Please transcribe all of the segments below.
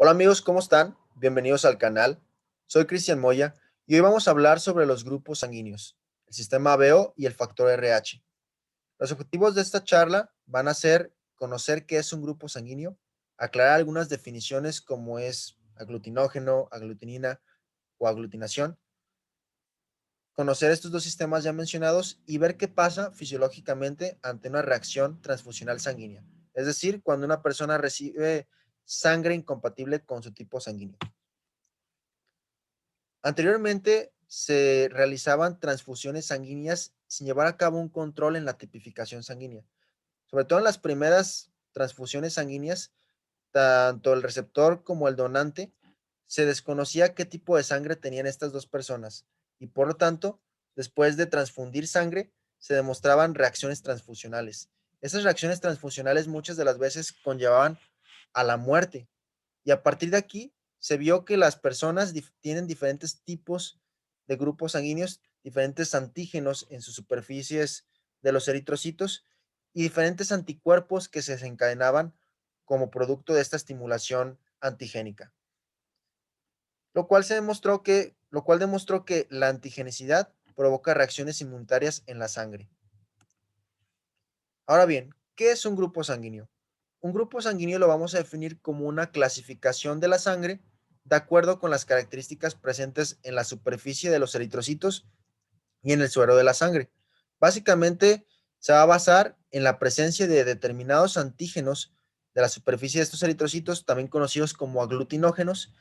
Hola amigos, ¿cómo están? Bienvenidos al canal. Soy Cristian Moya y hoy vamos a hablar sobre los grupos sanguíneos, el sistema ABO y el factor RH. Los objetivos de esta charla van a ser conocer qué es un grupo sanguíneo, aclarar algunas definiciones como es aglutinógeno, aglutinina o aglutinación, conocer estos dos sistemas ya mencionados y ver qué pasa fisiológicamente ante una reacción transfusional sanguínea, es decir, cuando una persona recibe sangre incompatible con su tipo sanguíneo. Anteriormente se realizaban transfusiones sanguíneas sin llevar a cabo un control en la tipificación sanguínea. Sobre todo en las primeras transfusiones sanguíneas, tanto el receptor como el donante, se desconocía qué tipo de sangre tenían estas dos personas y por lo tanto, después de transfundir sangre, se demostraban reacciones transfusionales. Esas reacciones transfusionales muchas de las veces conllevaban a la muerte y a partir de aquí se vio que las personas tienen diferentes tipos de grupos sanguíneos, diferentes antígenos en sus superficies de los eritrocitos y diferentes anticuerpos que se desencadenaban como producto de esta estimulación antigénica. Lo cual demostró que la antigenicidad provoca reacciones inmunitarias en la sangre. Ahora bien, ¿qué es un grupo sanguíneo? Un grupo sanguíneo lo vamos a definir como una clasificación de la sangre de acuerdo con las características presentes en la superficie de los eritrocitos y en el suero de la sangre. Básicamente se va a basar en la presencia de determinados antígenos de la superficie de estos eritrocitos, también conocidos como aglutinógenos,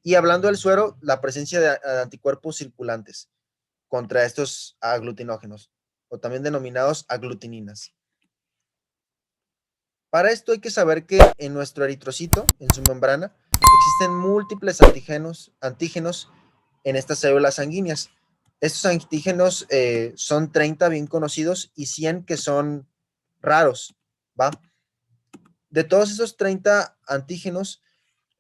y hablando del suero, la presencia de anticuerpos circulantes contra estos aglutinógenos, o también denominados aglutininas. Para esto hay que saber que en nuestro eritrocito, en su membrana, existen múltiples antígenos en estas células sanguíneas. Estos antígenos son 30 bien conocidos y 100 que son raros, ¿va? De todos esos 30 antígenos,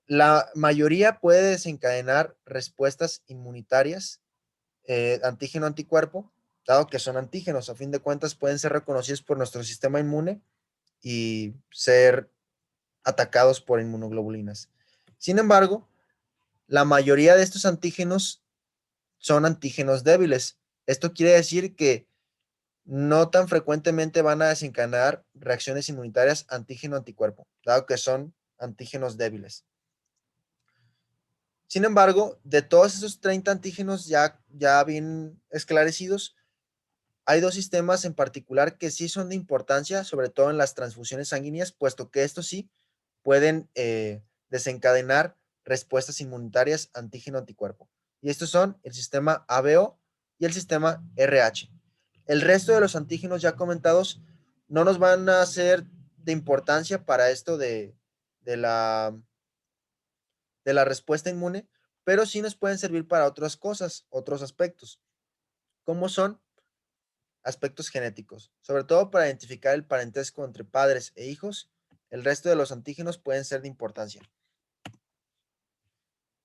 la mayoría puede desencadenar respuestas inmunitarias, antígeno-anticuerpo, dado que son antígenos, a fin de cuentas pueden ser reconocidos por nuestro sistema inmune y ser atacados por inmunoglobulinas. Sin embargo, la mayoría de estos antígenos son antígenos débiles. Esto quiere decir que no tan frecuentemente van a desencadenar reacciones inmunitarias antígeno-anticuerpo, dado que son antígenos débiles. Sin embargo, de todos esos 30 antígenos ya bien esclarecidos, hay dos sistemas en particular que sí son de importancia, sobre todo en las transfusiones sanguíneas, puesto que estos sí pueden desencadenar respuestas inmunitarias antígeno-anticuerpo. Y estos son el sistema ABO y el sistema RH. El resto de los antígenos ya comentados no nos van a ser de importancia para esto de la, de la respuesta inmune, pero sí nos pueden servir para otras cosas, otros aspectos, como son aspectos genéticos, sobre todo para identificar el parentesco entre padres e hijos. El resto de los antígenos pueden ser de importancia.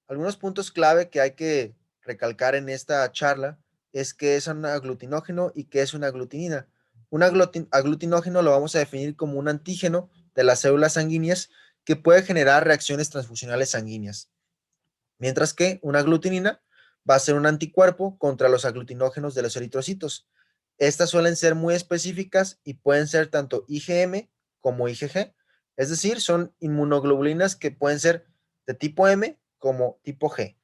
Algunos puntos clave que hay que recalcar en esta charla es qué es un aglutinógeno y qué es una aglutinina. Un aglutinógeno lo vamos a definir como un antígeno de las células sanguíneas que puede generar reacciones transfusionales sanguíneas, mientras que una aglutinina va a ser un anticuerpo contra los aglutinógenos de los eritrocitos. Estas suelen ser muy específicas y pueden ser tanto IgM como IgG, es decir, son inmunoglobulinas que pueden ser de tipo M como tipo G.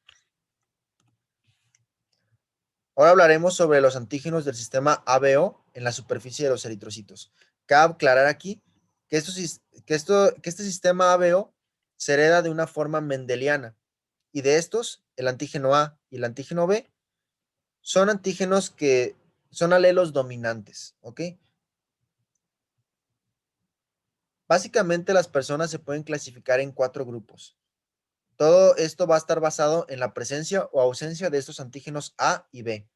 Ahora hablaremos sobre los antígenos del sistema ABO en la superficie de los eritrocitos. Cabe aclarar aquí que, este sistema ABO se hereda de una forma mendeliana y de estos, el antígeno A y el antígeno B son antígenos que son alelos dominantes, ¿ok? Básicamente las personas se pueden clasificar en 4 grupos. Todo esto va a estar basado en la presencia o ausencia de estos antígenos A y B.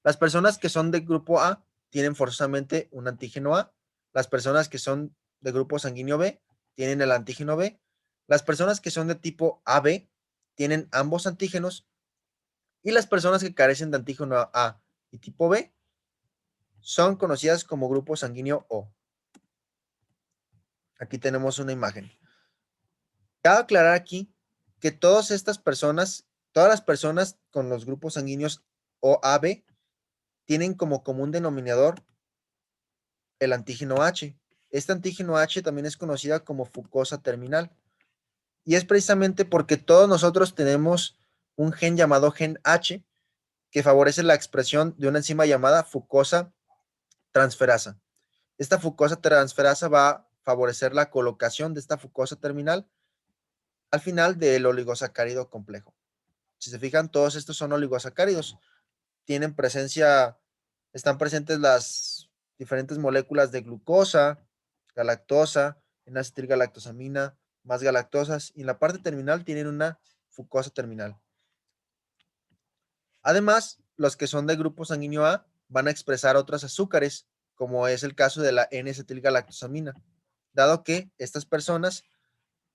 Las personas que son de grupo A tienen forzosamente un antígeno A. Las personas que son de grupo sanguíneo B tienen el antígeno B. Las personas que son de tipo AB tienen ambos antígenos. Y las personas que carecen de antígeno A y tipo B son conocidas como grupo sanguíneo O. Aquí tenemos una imagen. Cabe aclarar aquí que todas estas personas, todas las personas con los grupos sanguíneos O AB tienen como común denominador el antígeno H. Este antígeno H también es conocida como fucosa terminal. Y es precisamente porque todos nosotros tenemos un gen llamado gen H que favorece la expresión de una enzima llamada fucosa transferasa. Esta fucosa transferasa va a favorecer la colocación de esta fucosa terminal al final del oligosacárido complejo. Si se fijan, todos estos son oligosacáridos. Tienen presencia, están presentes las diferentes moléculas de glucosa, galactosa, N-acetilgalactosamina, más galactosas, y en la parte terminal tienen una fucosa terminal. Además, los que son de grupo sanguíneo A van a expresar otros azúcares, como es el caso de la N-acetilgalactosamina, dado que estas personas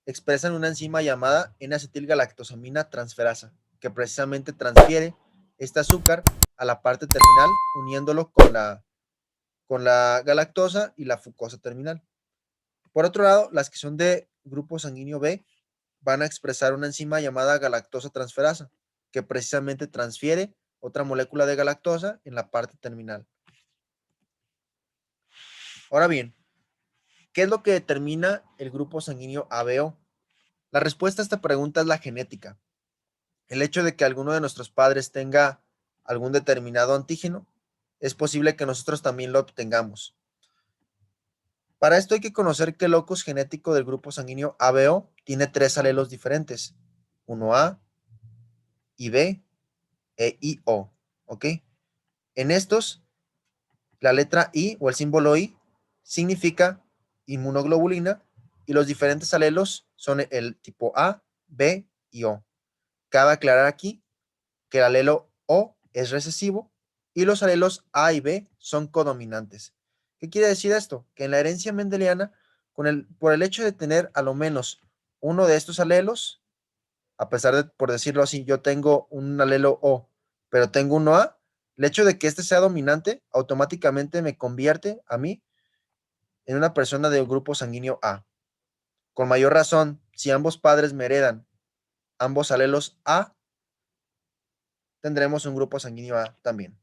expresan una enzima llamada N-acetilgalactosamina transferasa, que precisamente transfiere este azúcar a la parte terminal, uniéndolo con la galactosa y la fucosa terminal. Por otro lado, las que son de grupo sanguíneo B van a expresar una enzima llamada galactosa transferasa, que precisamente transfiere otra molécula de galactosa en la parte terminal. Ahora bien, ¿qué es lo que determina el grupo sanguíneo ABO? La respuesta a esta pregunta es la genética. El hecho de que alguno de nuestros padres tenga algún determinado antígeno, es posible que nosotros también lo obtengamos. Para esto hay que conocer que el locus genético del grupo sanguíneo ABO tiene 3 alelos diferentes, 1A, IB e IO, ¿ok? En estos, la letra I o el símbolo I significa inmunoglobulina y los diferentes alelos son el tipo A, B y O. Cabe aclarar aquí que el alelo O es recesivo y los alelos A y B son codominantes. ¿Qué quiere decir esto? Que en la herencia mendeliana, por el hecho de tener a lo menos uno de estos alelos, a pesar de, por decirlo así, yo tengo un alelo O, pero tengo uno A, el hecho de que este sea dominante automáticamente me convierte a mí en una persona del grupo sanguíneo A. Con mayor razón, si ambos padres me heredan ambos alelos A, tendremos un grupo sanguíneo A también.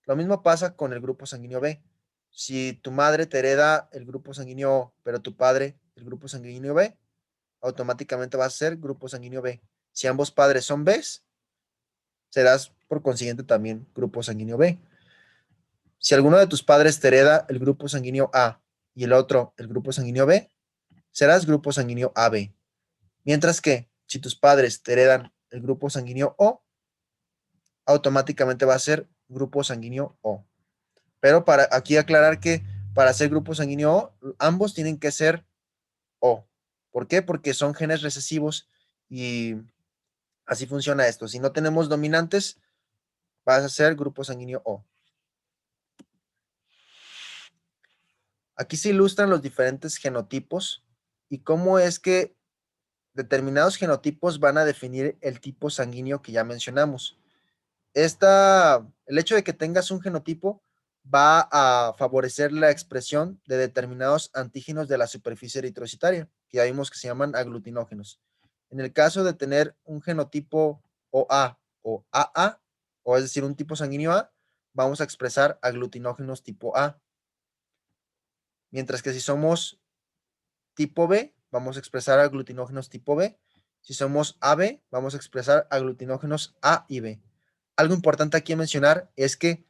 Lo mismo pasa con el grupo sanguíneo B. Si tu madre te hereda el grupo sanguíneo O, pero tu padre el grupo sanguíneo B, automáticamente vas a ser grupo sanguíneo B. Si ambos padres son B, serás por consiguiente también grupo sanguíneo B. Si alguno de tus padres te hereda el grupo sanguíneo A y el otro el grupo sanguíneo B, serás grupo sanguíneo AB. Mientras que si tus padres te heredan el grupo sanguíneo O, automáticamente va a ser grupo sanguíneo O. Pero para aquí aclarar que para ser grupo sanguíneo O, ambos tienen que ser O. ¿Por qué? Porque son genes recesivos y así funciona esto. Si no tenemos dominantes, vas a ser grupo sanguíneo O. Aquí se ilustran los diferentes genotipos y cómo es que determinados genotipos van a definir el tipo sanguíneo que ya mencionamos. El hecho de que tengas un genotipo va a favorecer la expresión de determinados antígenos de la superficie eritrocitaria, que ya vimos que se llaman aglutinógenos. En el caso de tener un genotipo OA o AA, o es decir, un tipo sanguíneo A, vamos a expresar aglutinógenos tipo A. Mientras que si somos tipo B, vamos a expresar aglutinógenos tipo B. Si somos AB, vamos a expresar aglutinógenos A y B. Algo importante aquí a mencionar es que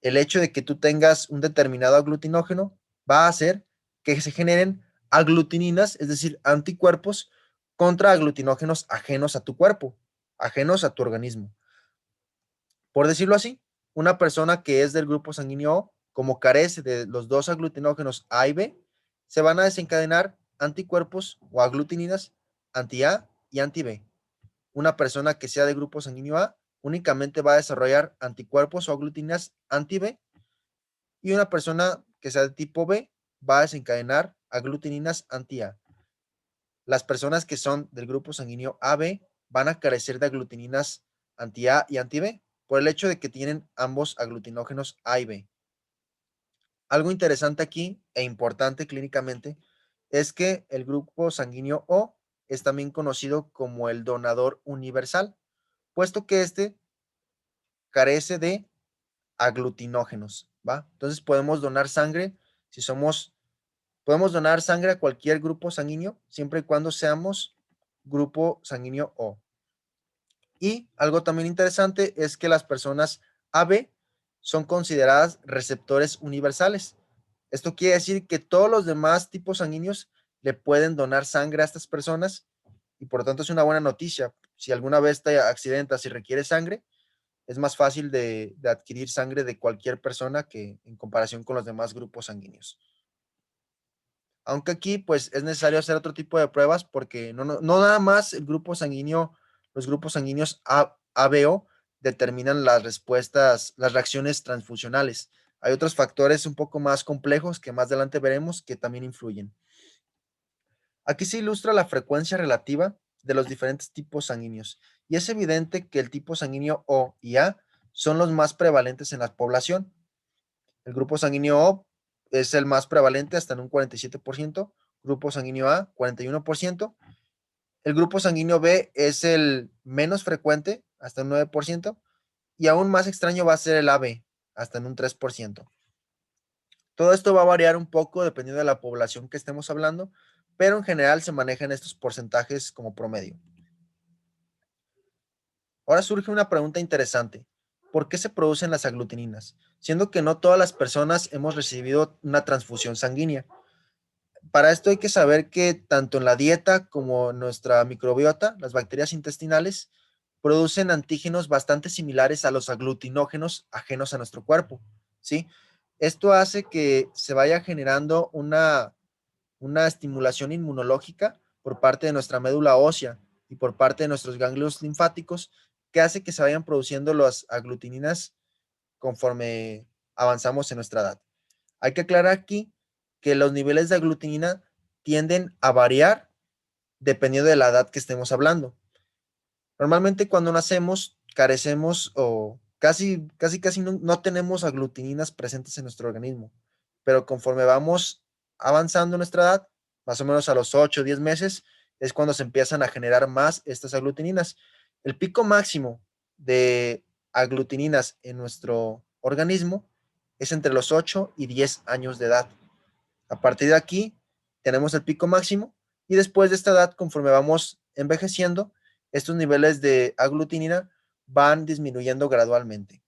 el hecho de que tú tengas un determinado aglutinógeno va a hacer que se generen aglutininas, es decir, anticuerpos contra aglutinógenos ajenos a tu cuerpo, ajenos a tu organismo. Por decirlo así, una persona que es del grupo sanguíneo O, como carece de los dos aglutinógenos A y B, se van a desencadenar anticuerpos o aglutininas anti-A y anti-B. Una persona que sea de grupo sanguíneo A únicamente va a desarrollar anticuerpos o aglutininas anti-B y una persona que sea de tipo B va a desencadenar aglutininas anti-A. Las personas que son del grupo sanguíneo AB van a carecer de aglutininas anti-A y anti-B por el hecho de que tienen ambos aglutinógenos A y B. Algo interesante aquí e importante clínicamente es que el grupo sanguíneo O es también conocido como el donador universal, puesto que este carece de aglutinógenos, ¿va? Entonces podemos donar sangre si somos, podemos donar sangre a cualquier grupo sanguíneo, siempre y cuando seamos grupo sanguíneo O. Y algo también interesante es que las personas AB son consideradas receptores universales. Esto quiere decir que todos los demás tipos sanguíneos le pueden donar sangre a estas personas y por lo tanto es una buena noticia. Si alguna vez te accidentas y requieres sangre, es más fácil de adquirir sangre de cualquier persona que en comparación con los demás grupos sanguíneos. Aunque aquí pues es necesario hacer otro tipo de pruebas porque no nada más el grupo sanguíneo, los grupos sanguíneos ABO determinan las respuestas, las reacciones transfusionales. Hay otros factores un poco más complejos que más adelante veremos que también influyen. Aquí se ilustra la frecuencia relativa de los diferentes tipos sanguíneos y es evidente que el tipo sanguíneo O y A son los más prevalentes en la población. El grupo sanguíneo O es el más prevalente hasta en un 47%, grupo sanguíneo A 41%, el grupo sanguíneo B es el menos frecuente hasta un 9% y aún más extraño va a ser el AB hasta en un 3%. Todo esto va a variar un poco dependiendo de la población que estemos hablando, pero en general se manejan estos porcentajes como promedio. Ahora surge una pregunta interesante. ¿Por qué se producen las aglutininas? Siendo que no todas las personas hemos recibido una transfusión sanguínea. Para esto hay que saber que tanto en la dieta como en nuestra microbiota, las bacterias intestinales, producen antígenos bastante similares a los aglutinógenos ajenos a nuestro cuerpo, ¿sí? Esto hace que se vaya generando una estimulación inmunológica por parte de nuestra médula ósea y por parte de nuestros ganglios linfáticos que hace que se vayan produciendo las aglutininas conforme avanzamos en nuestra edad. Hay que aclarar aquí que los niveles de aglutinina tienden a variar dependiendo de la edad que estemos hablando. Normalmente cuando nacemos carecemos o casi no tenemos aglutininas presentes en nuestro organismo, pero conforme vamos avanzando en nuestra edad, más o menos a los 8 o 10 meses, es cuando se empiezan a generar más estas aglutininas. El pico máximo de aglutininas en nuestro organismo es entre los 8 y 10 años de edad. A partir de aquí tenemos el pico máximo y después de esta edad, conforme vamos envejeciendo, estos niveles de aglutinina van disminuyendo gradualmente.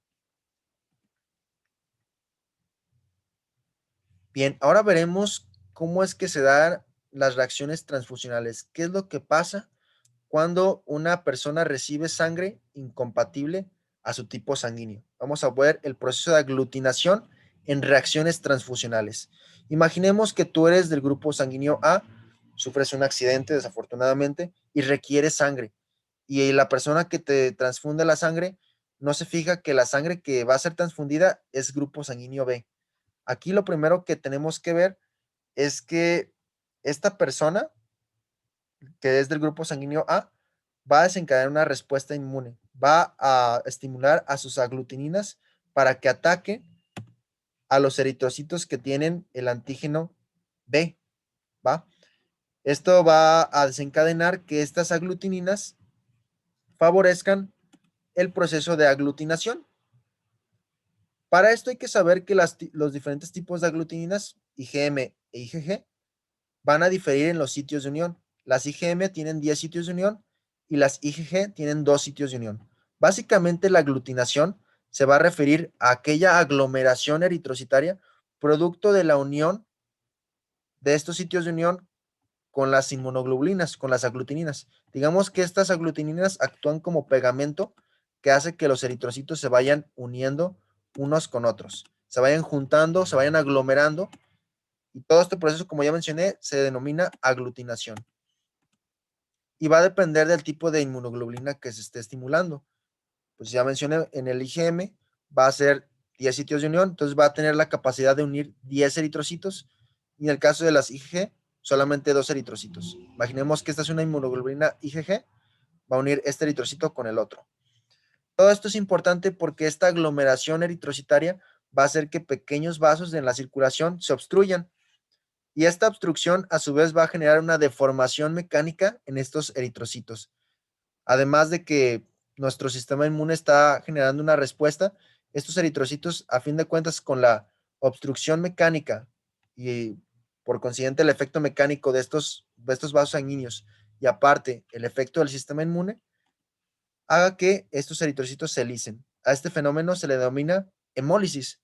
Bien, ahora veremos cómo es que se dan las reacciones transfusionales. ¿Qué es lo que pasa cuando una persona recibe sangre incompatible a su tipo sanguíneo? Vamos a ver el proceso de aglutinación en reacciones transfusionales. Imaginemos que tú eres del grupo sanguíneo A, sufres un accidente desafortunadamente y requieres sangre. Y la persona que te transfunde la sangre no se fija que la sangre que va a ser transfundida es grupo sanguíneo B. Aquí lo primero que tenemos que ver es que esta persona que es del grupo sanguíneo A va a desencadenar una respuesta inmune, va a estimular a sus aglutininas para que ataque a los eritrocitos que tienen el antígeno B, ¿va? Esto va a desencadenar que estas aglutininas favorezcan el proceso de aglutinación. Para esto hay que saber que los diferentes tipos de aglutininas, IgM e IgG, van a diferir en los sitios de unión. Las IgM tienen 10 sitios de unión y las IgG tienen 2 sitios de unión. Básicamente la aglutinación se va a referir a aquella aglomeración eritrocitaria producto de la unión de estos sitios de unión con las inmunoglobulinas, con las aglutininas. Digamos que estas aglutininas actúan como pegamento que hace que los eritrocitos se vayan uniendo unos con otros, se vayan juntando, se vayan aglomerando y todo este proceso, como ya mencioné, se denomina aglutinación. Y va a depender del tipo de inmunoglobulina que se esté estimulando. Pues ya mencioné, en el IgM va a ser 10 sitios de unión, entonces va a tener la capacidad de unir 10 eritrocitos. Y en el caso de las IgG, solamente 2 eritrocitos. Imaginemos que esta es una inmunoglobulina IgG, va a unir este eritrocito con el otro. Todo esto es importante porque esta aglomeración eritrocitaria va a hacer que pequeños vasos en la circulación se obstruyan Y esta obstrucción a su vez va a generar una deformación mecánica en estos eritrocitos. Además de que nuestro sistema inmune está generando una respuesta, estos eritrocitos, a fin de cuentas, con la obstrucción mecánica y por consiguiente el efecto mecánico de estos vasos sanguíneos y aparte el efecto del sistema inmune, haga que estos eritrocitos se lisen. A este fenómeno se le denomina hemólisis.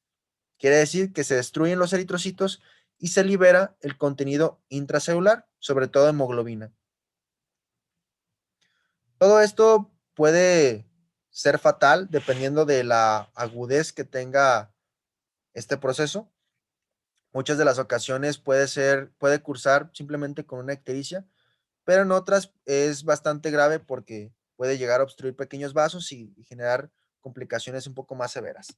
Quiere decir que se destruyen los eritrocitos y se libera el contenido intracelular, sobre todo hemoglobina. Todo esto puede ser fatal dependiendo de la agudez que tenga este proceso. Muchas de las ocasiones puede cursar simplemente con una ictericia, pero en otras es bastante grave porque puede llegar a obstruir pequeños vasos y generar complicaciones un poco más severas.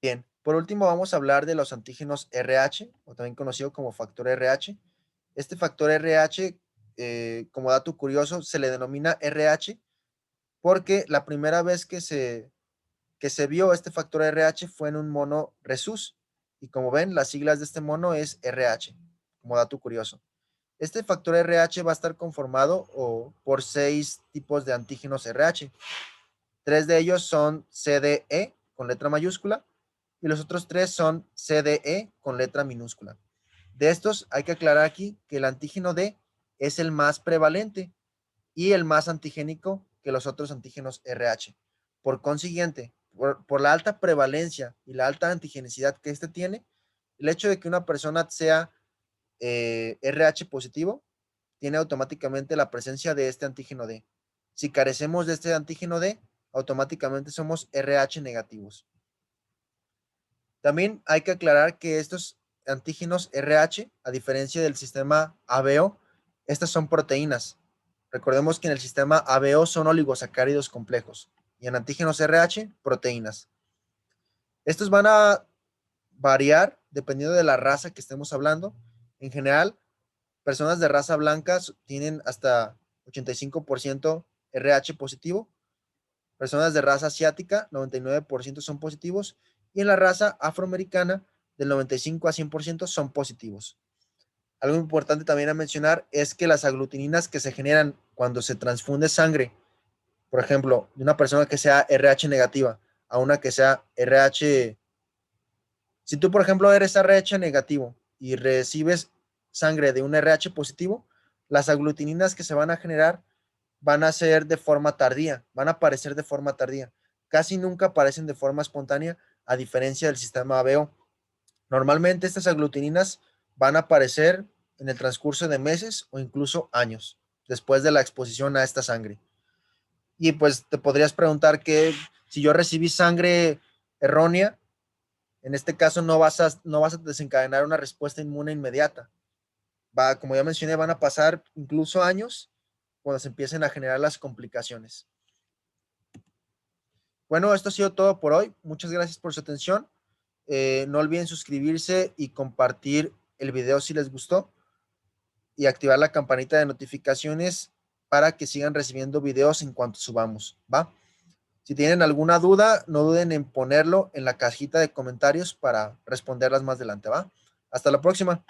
Bien, por último vamos a hablar de los antígenos RH, o también conocido como factor RH. Este factor RH, como dato curioso, se le denomina RH porque la primera vez que se vio este factor RH fue en un mono rhesus. Y como ven, las siglas de este mono es RH, como dato curioso. Este factor RH va a estar conformado por 6 tipos de antígenos RH. 3 de ellos son CDE con letra mayúscula y los otros 3 son CDE con letra minúscula. De estos hay que aclarar aquí que el antígeno D es el más prevalente y el más antigénico que los otros antígenos RH. Por consiguiente, por la alta prevalencia y la alta antigenicidad que este tiene, el hecho de que una persona sea RH positivo tiene automáticamente la presencia de este antígeno D. Si carecemos de este antígeno D, automáticamente somos RH negativos. También hay que aclarar que estos antígenos RH, a diferencia del sistema ABO, estas son proteínas. Recordemos que en el sistema ABO son oligosacáridos complejos y en antígenos RH, proteínas. Estos van a variar dependiendo de la raza que estemos hablando. En general, personas de raza blanca tienen hasta 85% RH positivo. Personas de raza asiática, 99% son positivos. Y en la raza afroamericana, del 95 a 100% son positivos. Algo importante también a mencionar es que las aglutininas que se generan cuando se transfunde sangre, por ejemplo, de una persona que sea RH negativa a una que sea RH. Si tú, por ejemplo, eres RH negativo y recibes sangre de un RH positivo, las aglutininas que se van a generar van a ser de forma tardía, van a aparecer de forma tardía. Casi nunca aparecen de forma espontánea, a diferencia del sistema ABO. Normalmente estas aglutininas van a aparecer en el transcurso de meses o incluso años después de la exposición a esta sangre. Y pues te podrías preguntar que si yo recibí sangre errónea, en este caso no vas a desencadenar una respuesta inmune inmediata. Como ya mencioné, van a pasar incluso años cuando se empiecen a generar las complicaciones. Bueno, esto ha sido todo por hoy. Muchas gracias por su atención. No olviden suscribirse y compartir el video si les gustó y activar la campanita de notificaciones para que sigan recibiendo videos en cuanto subamos, ¿va? Si tienen alguna duda, no duden en ponerlo en la cajita de comentarios para responderlas más adelante, ¿va? Hasta la próxima.